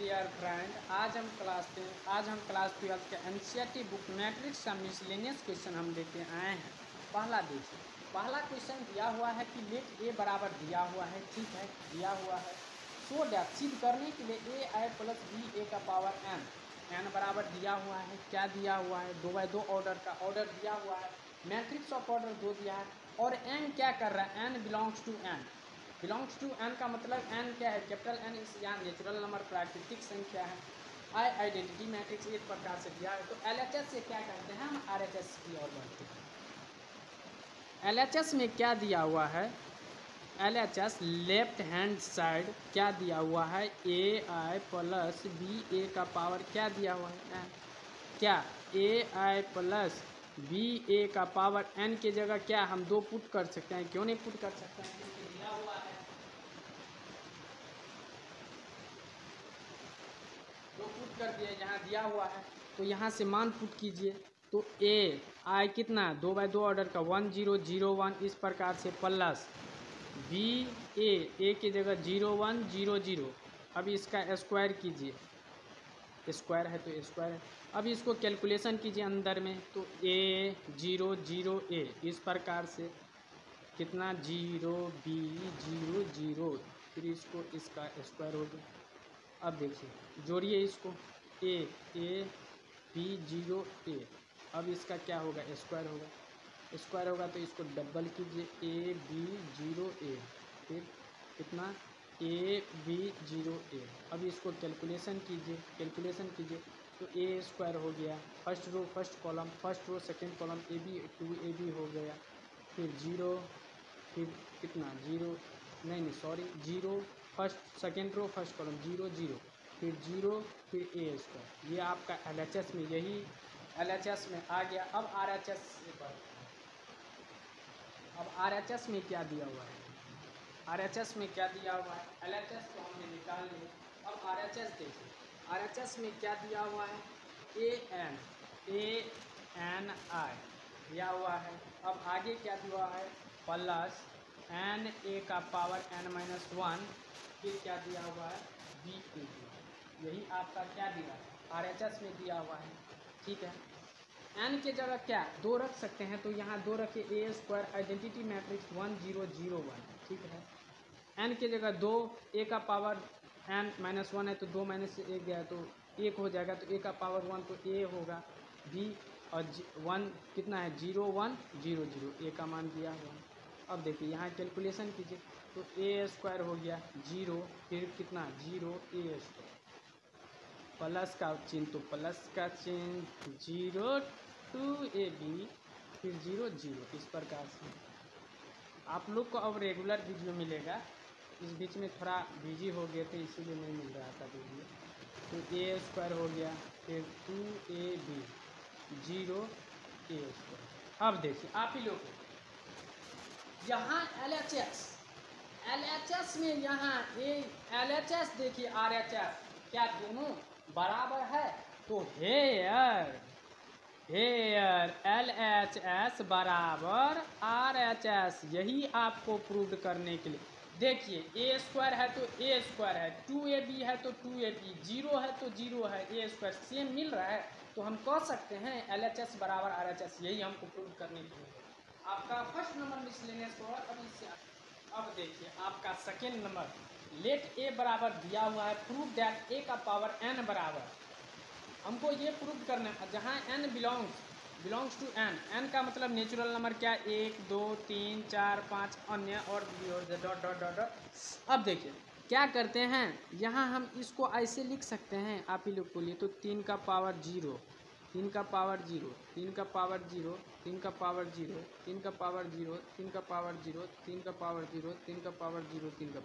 Dear friend, आज हम class 12 के एनसीईआरटी बुक मैट्रिक्स का मिसलेनियस क्वेश्चन हम लेके आए हैं। पहला देखिए, पहला क्वेश्चन दिया हुआ है कि लेट ए बराबर दिया हुआ है, ठीक है, दिया हुआ है। सो दैट सिद्ध करने के लिए ए आई प्लस बी ए का पावर एन बराबर दिया हुआ है। क्या दिया हुआ है? 2x2 ऑर्डर का ऑर्डर दिया हुआ है, मैट्रिक्स ऑफ ऑर्डर 2 दिया है। और एन क्या कर रहा है? एन बिलोंग्स टू एन का मतलब एन क्या है? कैपिटल एन इस या नेचुरल नंबर, प्राकृतिक संख्या है। आई आइडेंटिटी मैट्रिक्स एक प्रकार से दिया है। तो एलएचएस से क्या करते हैं? हम आरएचएस की ओर बढ़ते हैं। एलएचएस में क्या दिया हुआ है? एलएचएस लेफ्ट हैंड साइड क्या दिया हुआ है? ए आई प्लस बी ए का पावर क्या दिया हुआ है? क्या ए आई प्लस बी ए का पावर एन के जगह क्या हम 2 पुट कर सकते हैं? क्यों नहीं पुट कर सकते हैं? क्योंकि दिया हुआ है, 2 पुट कर दिए, यहाँ दिया हुआ है तो यहाँ से मान पुट कीजिए। तो ए आई कितना? 2x2 ऑर्डर का 1 0 0 1 इस प्रकार से, प्लस बी ए की जगह 0 1 0 0। अब इसका स्क्वायर कीजिए, स्क्वायर है तो स्क्वायर है। अब इसको कैलकुलेशन कीजिए अंदर में, तो ए 0 0 ए इस प्रकार से कितना? 0 बी 0 0, फिर इसको इसका स्क्वायर हो गया। अब देखिए, जोड़िए इसको, ए बी 0 ए। अब इसका क्या होगा? स्क्वायर होगा, स्क्वायर होगा तो इसको डबल कीजिए, ए बी 0 ए, फिर कितना? A B 0 A. अब इसको कैलकुलेशन कीजिए तो ए स्क्वायर हो गया, first row first column, first row second column, A B 2 A B हो गया, फिर 0, फिर कितना? 0 नहीं sorry 0 first second row first column 0 0, फिर 0, फिर ए स्क्वायर। ये आपका एलएचएस में, यही एलएचएस में आ गया। अब आरएचएस से बढ़ते हैं। अब आरएचएस में क्या दिया हुआ है? आरएचएस में क्या दिया हुआ है? एलएचएस को हमने निकाल लिया। अब आरएचएस देखिए, आरएचएस में क्या दिया हुआ है? ए एन आई दिया हुआ है। अब आगे क्या दिया है? प्लस एन ए का पावर n-1, फिर क्या दिया हुआ है? बी ए। यही आपका क्या दिया है? आरएचएस में दिया हुआ है, ठीक है। एन के जगह क्या 2 रख सकते हैं, तो यहाँ 2 रखे, ए स्क्वायर आइडेंटिटी मैट्रिक्स 1 0 0 1, ठीक है। एन के जगह 2, ए का पावर n-1 है तो 2 माइनस से 1 गया तो 1 हो जाएगा, तो ए का पावर 1 तो ए होगा, बी और 1 कितना है? 0 1 0 0, ए का मान दिया हुआ है। अब देखिए यहाँ कैलकुलेशन कीजिए, तो ए स्क्वायर हो गया 0, फिर कितना? 0 ए स्क्वायर, प्लस का चिन्ह तो प्लस का चिन्ह, 0 2 ए बी, फिर 0 0 इस प्रकार से। आप लोग को अब रेगुलर वीडियो मिलेगा, इस बीच में थोड़ा बिजी हो गए थे इसीलिए नहीं मिल रहा था वीडियो। तो ए स्क्वायर हो गया, फिर 2 ए बी 0 ए स्क्वायर। अब देखिए आप ही लोग यहाँ एलएचएस में यहाँ एलएचएस देखिए, आरएचएस क्या दोनों बराबर है? तो हेयर एलएचएस बराबर आरएचएस, यही आपको प्रूव करने के लिए। देखिए ए स्क्वायर है तो ए स्क्वायर है, 2ab है तो 2ab, 0 है तो 0 है, ए स्क्वायर सेम मिल रहा है, तो हम कह सकते हैं एलएचएस बराबर आरएचएस। यही हमको प्रूव करने के लिए आपका फर्स्ट नंबर मिसलेनियस को। अब देखिए आपका सेकेंड नंबर, लेट ए बराबर दिया हुआ है, प्रूव दैट ए का पावर n बराबर, हमको ये प्रूव करना है जहाँ n बिलोंग्स टू n का मतलब नेचुरल नंबर क्या? 1 2 3 4 5 अन्य और डॉट डॉट डॉट डॉट। अब देखिए क्या करते हैं, यहाँ हम इसको ऐसे लिख सकते हैं, आप ही लोग बोलिए तो 3 का पावर 0, 3 का पावर 0, 3 का पावर 0, 3 का पावर 0, 3 का पावर 0, 3 का पावर 0, 3 का पावर 0, 3 का पावर 0, 3 का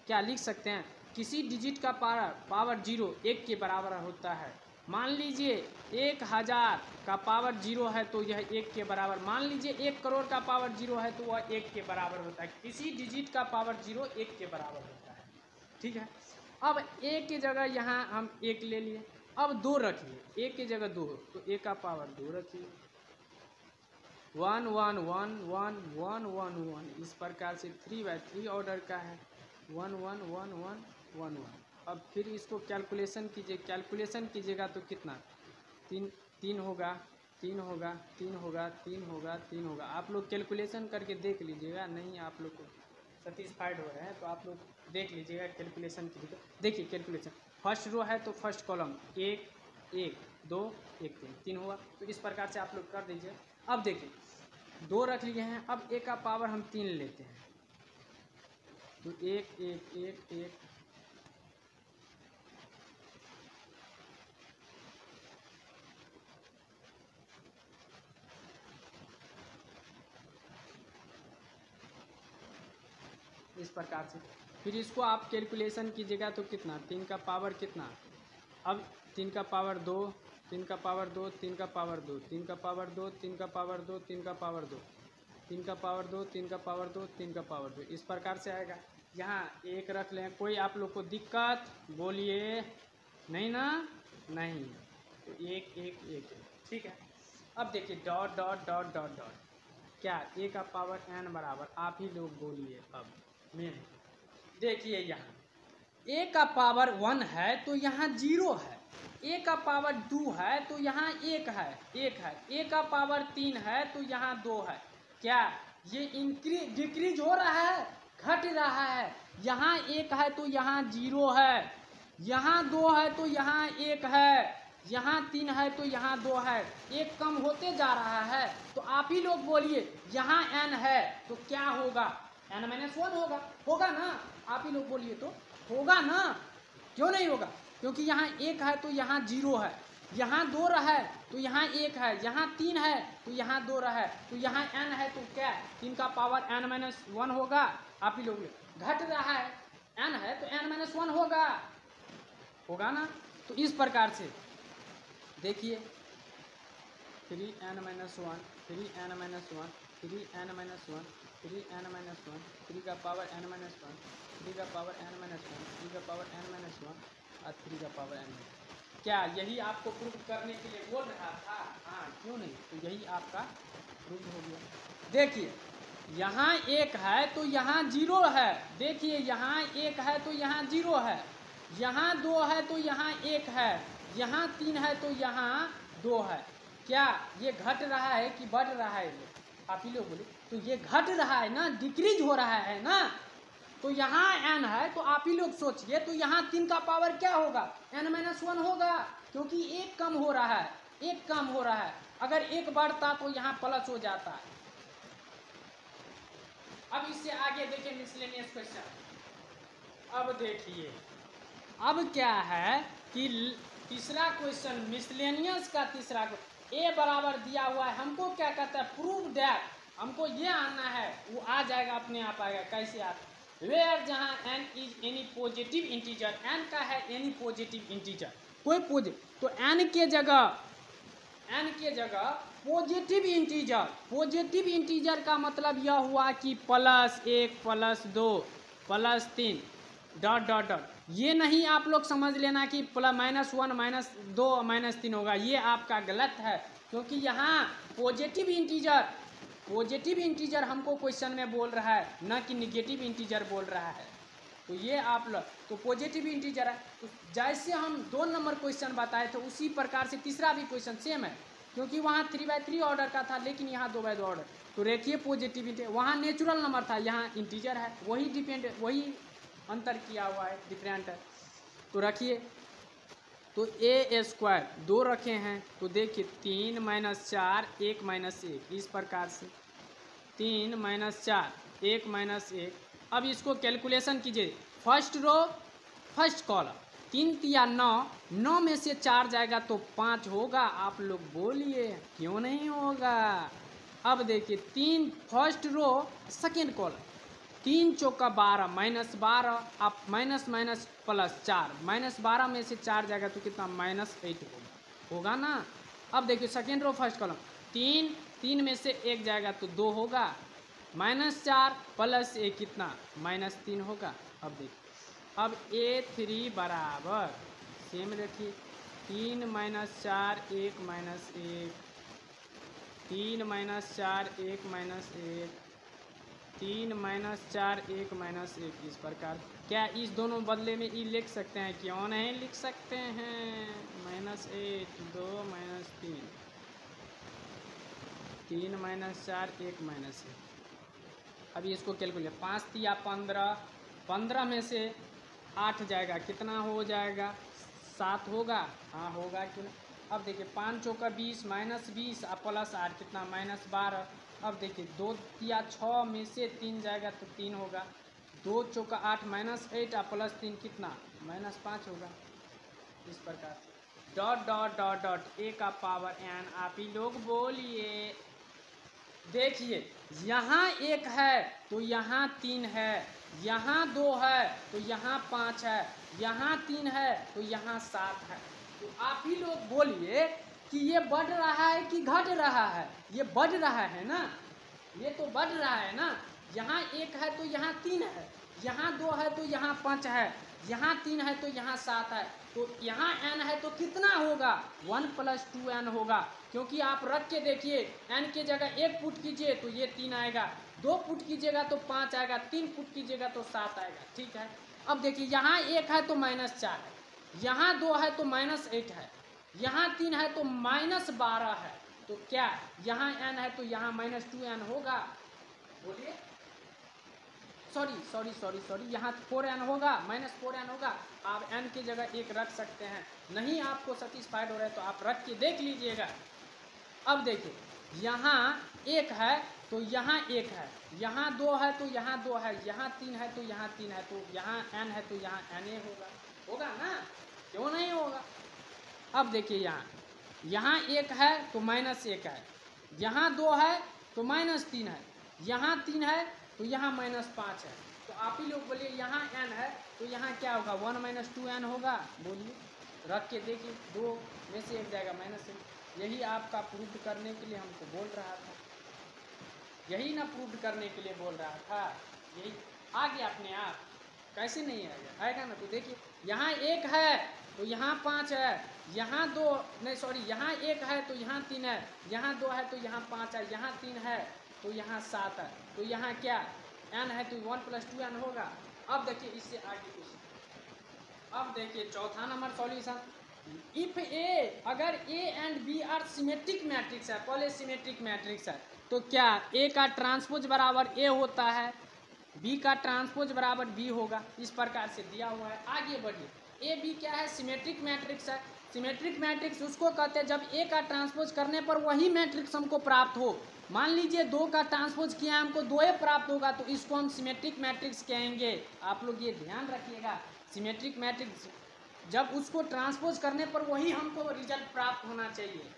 क्या लिख सकते हैं? किसी डिजिट का पावर 0 1 के बराबर होता है। मान लीजिए 1000 का पावर 0 है तो यह 1 के बराबर, मान लीजिए 1 करोड़ का पावर 0 है तो वह 1 के बराबर होता है। किसी डिजिट का पावर 0 1 के बराबर होता है, ठीक है। अब ए की जगह यहाँ हम 1 ले लिए, अब 2 रखिए, ए की जगह 2 तो ए का पावर 2 रखिए, 1 1 1 1 1 1 1 इस प्रकार से 3 बाई 3 ऑर्डर का है, 1 1 1 1 1 1। अब फिर इसको कैलकुलेशन कीजिए, कैलकुलेशन कीजिएगा तो कितना, तीन होगा, 3 होगा, 3 होगा, 3 होगा, 3 होगा। आप लोग कैलकुलेशन करके देख लीजिएगा, नहीं आप लोग को सेटिस्फाइड हो रहे हैं तो आप लोग देख लीजिएगा, कैलकुलेशन कीजिएगा। देखिए कैलकुलेशन, फर्स्ट रो है तो फर्स्ट कॉलम 1 1 2 1 3 हुआ, तो इस प्रकार से आप लोग कर दीजिए। अब देखिए 2 रख लिए हैं, अब ए का पावर हम 3 लेते हैं, तो 1 1 1 1 इस प्रकार से। फिर इसको आप कैलकुलेशन कीजिएगा तो कितना, 3 का पावर कितना, अब 3 का पावर 2, 3 का पावर 2, 3 का पावर 2, 3 का पावर 2, 3 का पावर 2, 3 का पावर 2, 3 का पावर 2, 3 का पावर 2, 3 का पावर 2, इस प्रकार से आएगा। यहाँ एक रख लें, कोई आप लोग को दिक्कत बोलिए, नहीं ना, नहीं, तो 1 1 1 ठीक है। अब देखिए dot dot dot dot dot, क्या ए का पावर n बराबर, आप ही लोग बोलिए। अब मेन देखिए यहाँ ए का पावर 1 है तो यहाँ 0 है, ए का पावर 2 है तो यहाँ 1 है, 1 है, ए का पावर 3 है तो यहाँ 2 है। क्या ये इंक्रीज डिक्रीज हो रहा है, घट रहा है, यहाँ 1 है तो यहाँ 0 है, यहाँ 2 है तो यहाँ 1 है, यहाँ 3 है तो यहाँ 2 है, 1 कम होते जा रहा है। तो आप ही लोग बोलिए यहाँ n है तो क्या होगा, n-1 होगा, होगा ना, आप ही लोग बोलिए तो होगा ना, क्यों नहीं होगा, क्योंकि यहाँ 1 है तो यहाँ 0 है, यहाँ 2 है तो यहाँ 1 है, यहाँ 3 है तो यहाँ 2 है, तो यहाँ n है तो क्या 3 का पावर n-1 होगा। आप ही लोग घट रहा है, n है तो n-1 होगा, होगा ना। तो इस प्रकार से देखिए 3n-1, 3n-1, 3n-1, 3n-1, 3 का पावर n-1, 3 का पावर n-1, 3 का पावर n-1 और 3 का पावर n-। क्या यही आपको प्रूफ करने के लिए बोल रहा था, हाँ क्यों नहीं, तो यही आपका प्रूफ हो गया। देखिए यहाँ 1 है तो यहाँ 0 है, देखिए यहाँ 1 है तो यहाँ 0 है, यहाँ 2 है तो यहाँ 1 है, यहाँ 3 है तो यहाँ 2 है। क्या ये घट रहा है कि बढ़ रहा है, आप ही लोग बोले, तो ये घट रहा है ना, डिक्रीज हो रहा है ना। तो यहाँ n है तो आप ही लोग सोचिए, तो यहाँ 3 का पावर क्या होगा, n-1 होगा, क्योंकि 1 कम हो रहा है, 1 कम हो रहा है, अगर 1 बढ़ता तो यहाँ प्लस हो जाता है। अब इससे आगे देखिए मिसलेनियस क्वेश्चन। अब देखिए अब क्या है कि तीसरा क्वेश्चन मिसलेनियस का तीसरा, ए बराबर दिया हुआ है, हमको क्या कहता है, प्रूव दैट, हमको ये आना है, वो आ जाएगा, अपने आप आएगा। कैसे आता, वेयर जहाँ n is any positive integer, n का है एनी पॉजिटिव इंटीजर, कोई तो n के जगह पॉजिटिव इंटीजर, पॉजिटिव इंटीजर का मतलब यह हुआ कि +1 +2 +3 डॉट डॉट डॉट, ये नहीं आप लोग समझ लेना कि -1 -2 -3 होगा, ये आपका गलत है, क्योंकि यहाँ पॉजिटिव इंटीजर हमको क्वेश्चन में बोल रहा है, न कि निगेटिव इंटीजर बोल रहा है। तो ये आप लोग तो पॉजिटिव इंटीजर है, तो जैसे हम 2 नंबर क्वेश्चन बताए थे उसी प्रकार से तीसरा भी क्वेश्चन सेम है, क्योंकि वहाँ 3/3 ऑर्डर का था, लेकिन यहाँ 2/2 ऑर्डर। तो रेखीय पॉजिटिव इंटीजर, वहाँ नेचुरल नंबर था, यहाँ इंटीजर है, वही डिपेंड, वही अंतर किया हुआ है, डिफरेंट है। तो रखिए, तो a² 2 रखे हैं, तो देखिए 3 - 4 1 - 1, इस प्रकार से 3 - 4 1 - 1। अब इसको कैलकुलेशन कीजिए, फर्स्ट रो फर्स्ट कॉलम, 3 या 9, 9 में से 4 जाएगा तो 5 होगा, आप लोग बोलिए क्यों नहीं होगा। अब देखिए 3 फर्स्ट रो सेकेंड कॉलम, 3 चौका 12 -12, आप माइनस +4, -12 में से 4 जाएगा तो कितना, -8 होगा ना। अब देखिए सेकेंड रो फर्स्ट कॉलम, 3 में से 1 जाएगा तो 2 होगा, -4 + 1 कितना, -3 होगा। अब देखिए अब a3 बराबर सेम रखिए, 3 - 4 1 - 1, 3 - 4 1 - 1, 3 माइनस 4 1 माइनस 1 इस प्रकार। क्या इस दोनों बदले में ई लिख सकते हैं? क्यों नहीं लिख सकते हैं। -8 2 माइनस 3 3 माइनस 4 1 माइनस 1। अभी इसको कैलकुलेट 5 या 15 15 में से 8 जाएगा, कितना हो जाएगा? 7 होगा। हाँ होगा क्यों नहीं। अब देखिए 5 चौका 20 माइनस 20 प्लस 8 कितना? -12। अब देखिए 2 या 6 में से 3 जाएगा तो 3 होगा। 2 चौका 8 -8 प्लस 3 कितना? -5 होगा। इस प्रकार से dot dot dot dot A का पावर n। आप ही लोग बोलिए। देखिए यहाँ 1 है तो यहाँ 3 है, यहाँ 2 है तो यहाँ 5 है, यहाँ 3 है तो यहाँ 7 है। तो आप ही लोग बोलिए कि ये बढ़ रहा है कि घट रहा है? ये बढ़ रहा है ना, ये तो बढ़ रहा है ना। यहाँ 1 है तो यहाँ 3 है, यहाँ 2 है तो यहाँ 5 है, यहाँ 3 है तो यहाँ 7 है। तो यहाँ n है तो कितना होगा? 1 + 2n होगा। क्योंकि आप रख के देखिए, n के जगह 1 पुट कीजिए तो ये 3 आएगा, 2 पुट कीजिएगा तो 5 आएगा, 3 पुट कीजिएगा तो 7 आएगा। ठीक है। अब देखिए यहाँ 1 है तो -4 है, यहाँ 2 है तो -8 है, यहाँ 3 है तो -12 है। तो क्या यहाँ n है तो यहाँ -2n होगा? बोलिए। सॉरी यहाँ 4n होगा, -4n होगा। आप n की जगह 1 रख सकते हैं। नहीं आपको सेटिस्फाइड हो रहा है तो आप रख के देख लीजिएगा। अब देखिए यहाँ 1 है तो यहाँ 1 है, यहाँ 2 है तो यहाँ 2 है, यहाँ 3 है तो यहाँ 3 है, तो यहाँ n है तो यहाँ n होगा। होगा ना, क्यों नहीं होगा। अब देखिए यहाँ 1 है तो -1 है, यहाँ 2 है तो -3 है, यहाँ 3 है तो यहाँ -5 है। तो आप ही लोग बोलिए यहाँ n है तो यहाँ क्या होगा? 1 - 2n होगा। बोलिए, रख के देखिए, 2 में से 1 जाएगा -1। यही आपका प्रूव करने के लिए हमको बोल रहा था, यही ना प्रूव करने के लिए बोल रहा था। यही आ गया अपने आप, कैसे नहीं आएगा? आएगा ना। तो देखिए यहाँ 1 है तो यहाँ 5 है, यहाँ 2 नहीं सॉरी यहाँ 1 है तो यहाँ 3 है, यहाँ 2 है तो यहाँ 5 है, यहाँ 3 है तो यहाँ 7 है। तो यहाँ क्या n है तो 1 + 2n होगा। अब देखिए इससे आगे कुछ, अब देखिए चौथा नंबर सॉल्यूशन। इफ ए, अगर A and B are symmetric matrix है, पहले सिमेट्रिक मैट्रिक्स है, तो क्या ए का ट्रांसपोज बराबर ए होता है, बी का ट्रांसपोज बराबर बी होगा। इस प्रकार से दिया हुआ है। आगे बढ़िए, ए बी क्या है? सिमेट्रिक मैट्रिक्स है। सिमेट्रिक मैट्रिक्स उसको कहते हैं जब ए का ट्रांसपोज करने पर वही मैट्रिक्स हमको प्राप्त हो। मान लीजिए 2 का ट्रांसपोज किया हमको 2 प्राप्त होगा तो इसको हम सिमेट्रिक मैट्रिक्स कहेंगे। आप लोग ये ध्यान रखिएगा, सिमेट्रिक मैट्रिक्स जब उसको ट्रांसपोज करने पर वही हमको रिजल्ट प्राप्त होना चाहिए।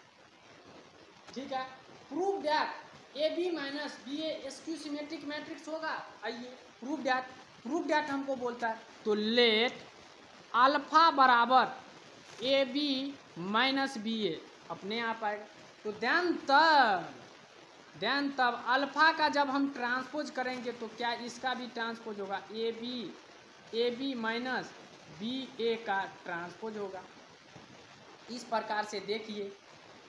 ठीक है। Prove that A B minus B A skew symmetric matrix होगा। आइए प्रूव दैट हमको बोलता है तो लेट अल्फा बराबर ए बी माइनस बी ए अपने आप आएगा। तो देन तब अल्फा का जब हम ट्रांसपोज करेंगे तो क्या इसका भी ट्रांसपोज होगा? ए बी माइनस बी ए का ट्रांसपोज होगा। इस प्रकार से देखिए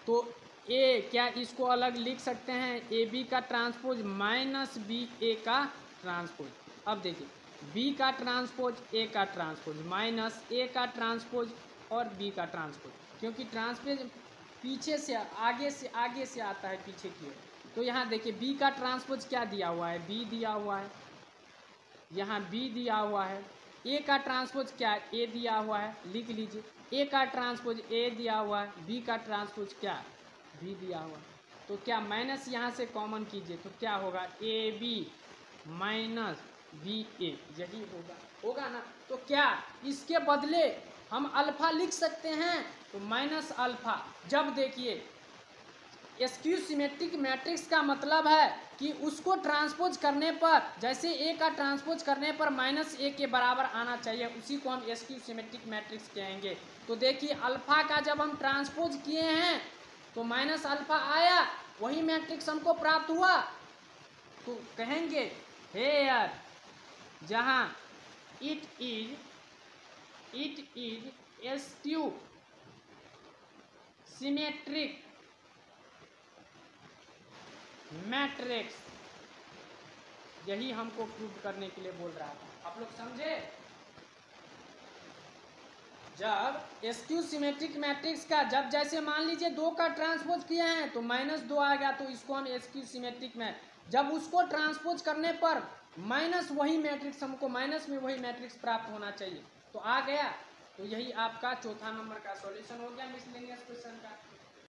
तो ए, क्या इसको अलग लिख सकते हैं? ए बी का ट्रांसपोज माइनस बी ए का ट्रांसपोज। अब देखिए बी का ट्रांसपोज ए का ट्रांसपोज माइनस ए का ट्रांसपोज और बी का ट्रांसपोज, क्योंकि ट्रांसपोज पीछे से आगे से आता है पीछे की ओर। तो यहाँ देखिए बी का ट्रांसपोज क्या दिया हुआ है? बी दिया हुआ है, यहाँ बी दिया हुआ है। ए का ट्रांसपोज क्या है? ए दिया हुआ है, लिख लीजिए। ए का ट्रांसपोज ए दिया हुआ है, बी का ट्रांसपोज क्या? बी दिया हुआ। तो क्या माइनस यहाँ से कॉमन कीजिए तो क्या होगा? ए बी माइनस बी ए, यही होगा ना। तो क्या इसके बदले हम अल्फा लिख सकते हैं? तो माइनस अल्फा। जब देखिए स्क्यू सिमेट्रिक मैट्रिक्स का मतलब है कि उसको ट्रांसपोज करने पर, जैसे ए का ट्रांसपोज करने पर -a के बराबर आना चाहिए, उसी को हम स्क्यू सिमेट्रिक मैट्रिक्स कहेंगे। तो देखिए अल्फा का जब हम ट्रांसपोज किए हैं तो माइनस अल्फा आया, वही मैट्रिक्स हमको प्राप्त हुआ। तो कहेंगे हेयर जहाँ it is skew symmetric matrix, यही हमको प्रूव करने के लिए बोल रहा था। आप लोग समझे? जब एसक्यू सिमेट्रिक मैट्रिक्स का जब जैसे मान लीजिए 2 का ट्रांसपोज किए हैं तो -2 आ गया, तो इसको हम एसक्यू सिमेट्रिक में, जब उसको ट्रांसपोज करने पर माइनस वही मैट्रिक्स, हमको माइनस में वही मैट्रिक्स प्राप्त होना चाहिए, तो आ गया। तो यही आपका चौथा नंबर का सॉल्यूशन हो गया मिसलेनियस क्वेश्चन का।